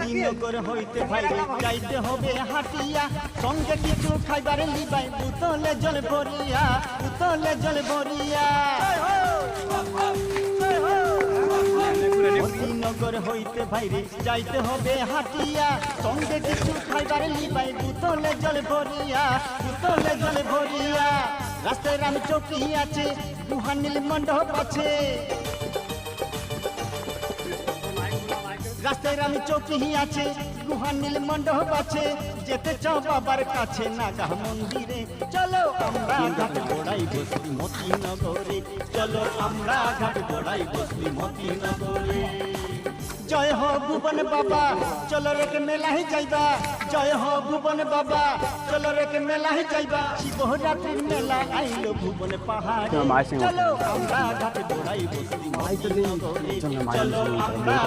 মতিনগর হইতে ভাইরে যাইতে হবে হাটিয়া, সঙ্গে কিছু খাইবার লিবাই বোতলে জল ভরিয়া, বোতলে জল ভরিয়া। মতিনগর হইতে ভাইরে যাইতে হবে হাটিয়া, সঙ্গে কিছু খাইবার লিবাই বোতলে জল ভরিয়া, বোতলে জল ভরিয়া। রাস্তায় রাম চৌকি আছে, গুহার নীল মণ্ডপ আছে, রাস্তায় রাম চৌকি আছে, গুহার নীল মণ্ডপ আছে। যেতে চাও বাবার কাছে নাগা মন্দিরে, চলো আমরা ঘাট গোড়াই বসলি মতিনগরে, চলো আমরা ঘাট গোড়াই বসলি মতিনগরে। জয় হো ভুবন বাবা, চলো রেকে মেলায় যাইবা, জয় হো ভুবন বাবা, চলো রেকে মেলায় যাইবা। শিবরাত্রির মেলা আইলো ভুবন পাহাড়ে, চলো আমরা ঘাট গোড়াই বসলি মতিনগরে, চলো আমরা